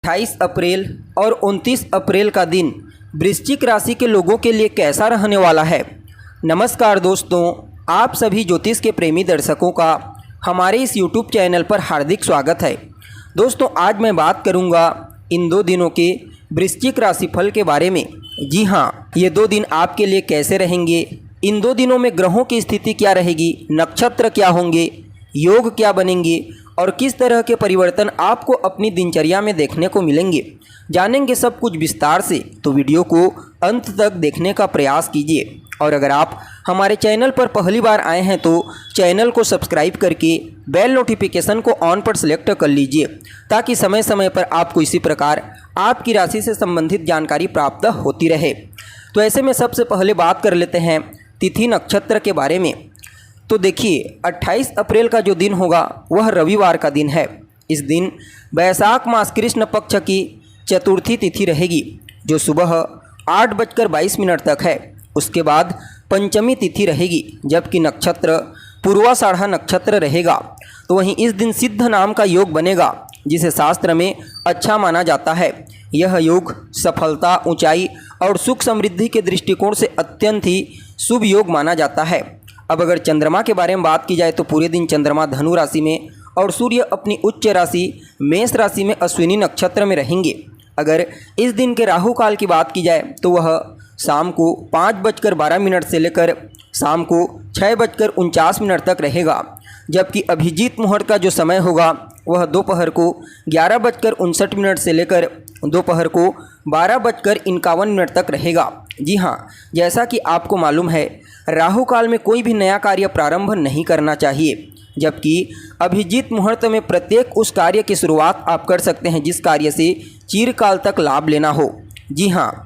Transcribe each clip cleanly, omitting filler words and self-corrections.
28 अप्रैल और 29 अप्रैल का दिन वृश्चिक राशि के लोगों के लिए कैसा रहने वाला है। नमस्कार दोस्तों, आप सभी ज्योतिष के प्रेमी दर्शकों का हमारे इस YouTube चैनल पर हार्दिक स्वागत है। दोस्तों, आज मैं बात करूंगा इन 2 दिनों के वृश्चिक राशिफल के बारे में। जी हाँ, ये 2 दिन आपके लिए कैसे रहेंगे, इन 2 दिनों में ग्रहों की स्थिति क्या रहेगी, नक्षत्र क्या होंगे, योग क्या बनेंगे और किस तरह के परिवर्तन आपको अपनी दिनचर्या में देखने को मिलेंगे, जानेंगे सब कुछ विस्तार से। तो वीडियो को अंत तक देखने का प्रयास कीजिए। और अगर आप हमारे चैनल पर पहली बार आए हैं तो चैनल को सब्सक्राइब करके बेल नोटिफिकेशन को ऑन पर सेलेक्ट कर लीजिए, ताकि समय समय पर आपको इसी प्रकार आपकी राशि से संबंधित जानकारी प्राप्त होती रहे। तो ऐसे में सबसे पहले बात कर लेते हैं तिथि नक्षत्र के बारे में। तो देखिए, 28 अप्रैल का जो दिन होगा वह रविवार का दिन है। इस दिन बैसाख मास कृष्ण पक्ष की चतुर्थी तिथि रहेगी, जो सुबह 8:22 तक है। उसके बाद पंचमी तिथि रहेगी, जबकि नक्षत्र पूर्वाषाढ़ा नक्षत्र रहेगा। तो वहीं इस दिन सिद्ध नाम का योग बनेगा, जिसे शास्त्र में अच्छा माना जाता है। यह योग सफलता, ऊंचाई और सुख समृद्धि के दृष्टिकोण से अत्यंत ही शुभ योग माना जाता है। अब अगर चंद्रमा के बारे में बात की जाए तो पूरे दिन चंद्रमा धनु राशि में और सूर्य अपनी उच्च राशि मेष राशि में अश्विनी नक्षत्र में रहेंगे। अगर इस दिन के राहु काल की बात की जाए तो वह शाम को 5:12 से लेकर शाम को 6:49 तक रहेगा, जबकि अभिजीत मुहूर्त का जो समय होगा वह दोपहर को 11:59 से लेकर दोपहर को 12:51 तक रहेगा। जी हाँ, जैसा कि आपको मालूम है, राहु काल में कोई भी नया कार्य प्रारंभ नहीं करना चाहिए, जबकि अभिजीत मुहूर्त में प्रत्येक उस कार्य की शुरुआत आप कर सकते हैं जिस कार्य से चिरकाल तक लाभ लेना हो। जी हाँ,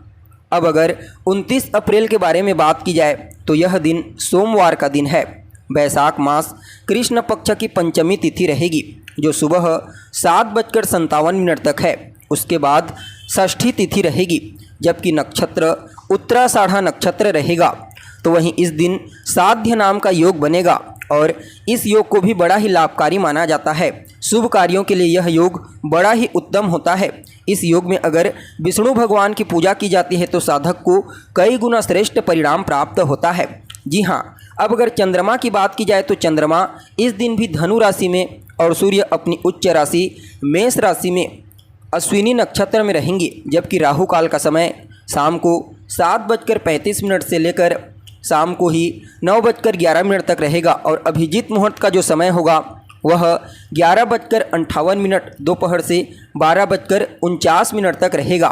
अब अगर 29 अप्रैल के बारे में बात की जाए तो यह दिन सोमवार का दिन है। बैसाख मास कृष्ण पक्ष की पंचमी तिथि रहेगी, जो सुबह 7:57 तक है। उसके बाद षष्ठी तिथि रहेगी, जबकि नक्षत्र उत्तराषाढ़ा नक्षत्र रहेगा। तो वहीं इस दिन साध्य नाम का योग बनेगा और इस योग को भी बड़ा ही लाभकारी माना जाता है। शुभ कार्यों के लिए यह योग बड़ा ही उत्तम होता है। इस योग में अगर विष्णु भगवान की पूजा की जाती है तो साधक को कई गुना श्रेष्ठ परिणाम प्राप्त होता है। जी हाँ, अब अगर चंद्रमा की बात की जाए तो चंद्रमा इस दिन भी धनु राशि में और सूर्य अपनी उच्च राशि मेष राशि में अश्विनी नक्षत्र में रहेंगे, जबकि राहु काल का समय शाम को 7:35 से लेकर शाम को ही 9:11 तक रहेगा और अभिजीत मुहूर्त का जो समय होगा वह 11:58 दोपहर से 12:49 तक रहेगा।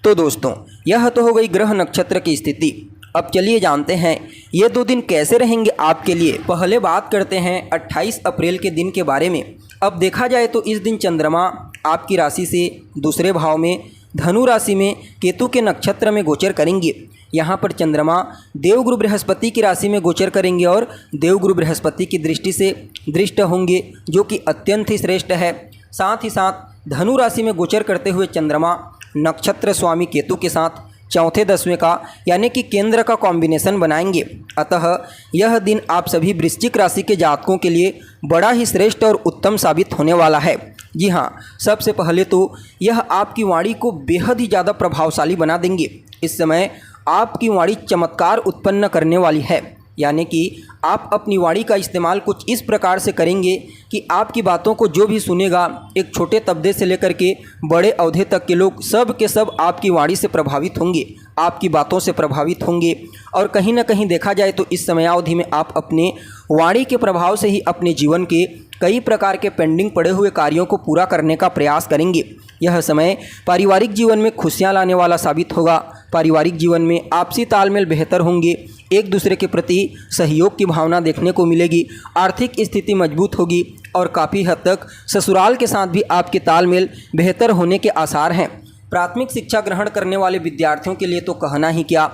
तो दोस्तों, यह तो हो गई ग्रह नक्षत्र की स्थिति। अब चलिए जानते हैं ये 2 दिन कैसे रहेंगे आपके लिए। पहले बात करते हैं 28 अप्रैल के दिन के बारे में। अब देखा जाए तो इस दिन चंद्रमा आपकी राशि से दूसरे भाव में धनु राशि में केतु के नक्षत्र में गोचर करेंगे। यहाँ पर चंद्रमा देवगुरु बृहस्पति की राशि में गोचर करेंगे और देवगुरु बृहस्पति की दृष्टि से दृष्ट होंगे, जो कि अत्यंत ही श्रेष्ठ है। साथ ही साथ धनु राशि में गोचर करते हुए चंद्रमा नक्षत्र स्वामी केतु के साथ चौथे 10वें का यानी कि केंद्र का कॉम्बिनेशन बनाएंगे। अतः यह दिन आप सभी वृश्चिक राशि के जातकों के लिए बड़ा ही श्रेष्ठ और उत्तम साबित होने वाला है। जी हाँ, सबसे पहले तो यह आपकी वाणी को बेहद ही ज़्यादा प्रभावशाली बना देंगे। इस समय आपकी वाणी चमत्कार उत्पन्न करने वाली है, यानी कि आप अपनी वाणी का इस्तेमाल कुछ इस प्रकार से करेंगे कि आपकी बातों को जो भी सुनेगा, एक छोटे तबके से लेकर के बड़े औहदे तक के लोग सब के सब आपकी वाणी से प्रभावित होंगे, आपकी बातों से प्रभावित होंगे। और कहीं ना कहीं देखा जाए तो इस समयावधि में आप अपने वाणी के प्रभाव से ही अपने जीवन के कई प्रकार के पेंडिंग पड़े हुए कार्यों को पूरा करने का प्रयास करेंगे। यह समय पारिवारिक जीवन में खुशियां लाने वाला साबित होगा। पारिवारिक जीवन में आपसी तालमेल बेहतर होंगे, एक दूसरे के प्रति सहयोग की भावना देखने को मिलेगी, आर्थिक स्थिति मजबूत होगी और काफ़ी हद तक ससुराल के साथ भी आपके तालमेल बेहतर होने के आसार हैं। प्राथमिक शिक्षा ग्रहण करने वाले विद्यार्थियों के लिए तो कहना ही क्या।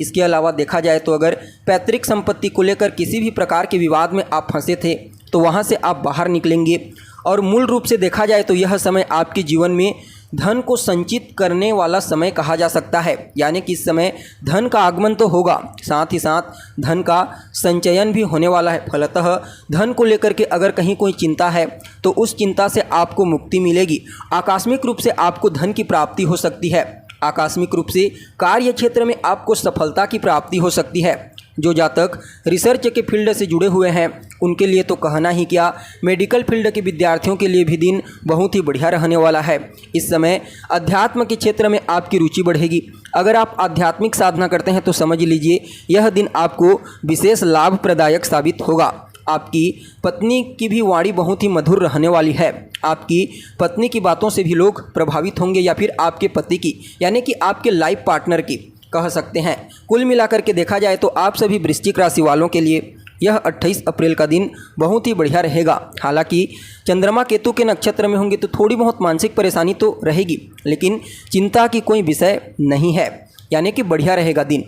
इसके अलावा देखा जाए तो अगर पैतृक संपत्ति को लेकर किसी भी प्रकार के विवाद में आप फंसे थे तो वहां से आप बाहर निकलेंगे। और मूल रूप से देखा जाए तो यह समय आपके जीवन में धन को संचित करने वाला समय कहा जा सकता है। यानी कि इस समय धन का आगमन तो होगा, साथ ही साथ धन का संचयन भी होने वाला है। फलतः धन को लेकर के अगर कहीं कोई चिंता है तो उस चिंता से आपको मुक्ति मिलेगी। आकस्मिक रूप से आपको धन की प्राप्ति हो सकती है। आकस्मिक रूप से कार्य क्षेत्र में आपको सफलता की प्राप्ति हो सकती है। जो जातक रिसर्च के फील्ड से जुड़े हुए हैं उनके लिए तो कहना ही क्या, मेडिकल फील्ड के विद्यार्थियों के लिए भी दिन बहुत ही बढ़िया रहने वाला है। इस समय अध्यात्म के क्षेत्र में आपकी रुचि बढ़ेगी। अगर आप आध्यात्मिक साधना करते हैं तो समझ लीजिए यह दिन आपको विशेष लाभप्रदायक साबित होगा। आपकी पत्नी की भी वाणी बहुत ही मधुर रहने वाली है। आपकी पत्नी की बातों से भी लोग प्रभावित होंगे, या फिर आपके पति की, यानी कि आपके लाइफ पार्टनर की कह सकते हैं। कुल मिलाकर के देखा जाए तो आप सभी वृश्चिक राशि वालों के लिए यह 28 अप्रैल का दिन बहुत ही बढ़िया रहेगा। हालांकि चंद्रमा केतु के नक्षत्र में होंगे तो थोड़ी बहुत मानसिक परेशानी तो रहेगी, लेकिन चिंता की कोई विषय नहीं है, यानी कि बढ़िया रहेगा दिन।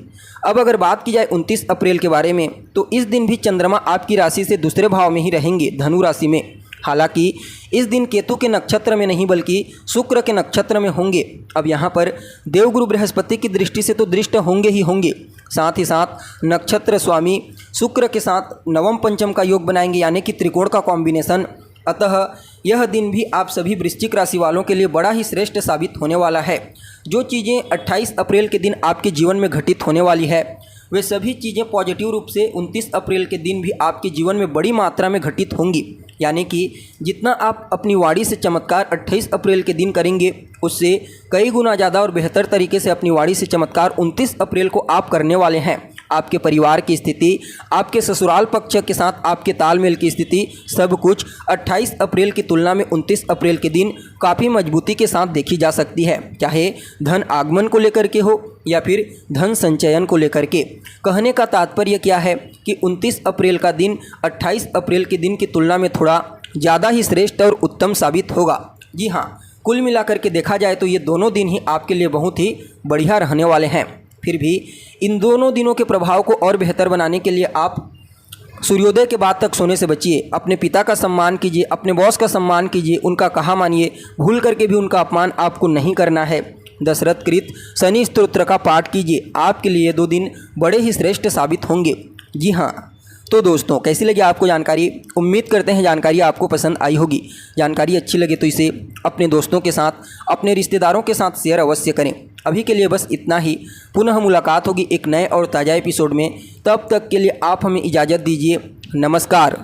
अब अगर बात की जाए 29 अप्रैल के बारे में, तो इस दिन भी चंद्रमा आपकी राशि से दूसरे भाव में ही रहेंगे, धनु राशि में। हालांकि इस दिन केतु के नक्षत्र में नहीं बल्कि शुक्र के नक्षत्र में होंगे। अब यहाँ पर देवगुरु बृहस्पति की दृष्टि से तो दृष्ट होंगे ही होंगे, साथ ही साथ नक्षत्र स्वामी शुक्र के साथ नवम पंचम का योग बनाएंगे, यानी कि त्रिकोण का कॉम्बिनेशन। अतः यह दिन भी आप सभी वृश्चिक राशि वालों के लिए बड़ा ही श्रेष्ठ साबित होने वाला है। जो चीज़ें 28 अप्रैल के दिन आपके जीवन में घटित होने वाली है वे सभी चीज़ें पॉजिटिव रूप से 29 अप्रैल के दिन भी आपके जीवन में बड़ी मात्रा में घटित होंगी। यानी कि जितना आप अपनी वाणी से चमत्कार 28 अप्रैल के दिन करेंगे उससे कई गुना ज़्यादा और बेहतर तरीके से अपनी वाणी से चमत्कार 29 अप्रैल को आप करने वाले हैं। आपके परिवार की स्थिति, आपके ससुराल पक्ष के साथ आपके तालमेल की स्थिति, सब कुछ 28 अप्रैल की तुलना में 29 अप्रैल के दिन काफ़ी मजबूती के साथ देखी जा सकती है, चाहे धन आगमन को लेकर के हो या फिर धन संचयन को लेकर के। कहने का तात्पर्य क्या है कि 29 अप्रैल का दिन 28 अप्रैल के दिन की तुलना में थोड़ा ज़्यादा ही श्रेष्ठ और उत्तम साबित होगा। जी हाँ, कुल मिलाकर के देखा जाए तो ये दोनों दिन ही आपके लिए बहुत ही बढ़िया रहने वाले हैं। फिर भी इन दोनों दिनों के प्रभाव को और बेहतर बनाने के लिए आप सूर्योदय के बाद तक सोने से बचिए। अपने पिता का सम्मान कीजिए, अपने बॉस का सम्मान कीजिए, उनका कहा मानिए, भूल करके भी उनका अपमान आपको नहीं करना है। दशरथ कृत शनि स्तोत्र का पाठ कीजिए, आपके लिए 2 दिन बड़े ही श्रेष्ठ साबित होंगे। जी हाँ, तो दोस्तों कैसी लगी आपको जानकारी? उम्मीद करते हैं जानकारी आपको पसंद आई होगी। जानकारी अच्छी लगे तो इसे अपने दोस्तों के साथ, अपने रिश्तेदारों के साथ शेयर अवश्य करें। अभी के लिए बस इतना ही। पुनः मुलाकात होगी एक नए और ताज़ा एपिसोड में। तब तक के लिए आप हमें इजाज़त दीजिए। नमस्कार।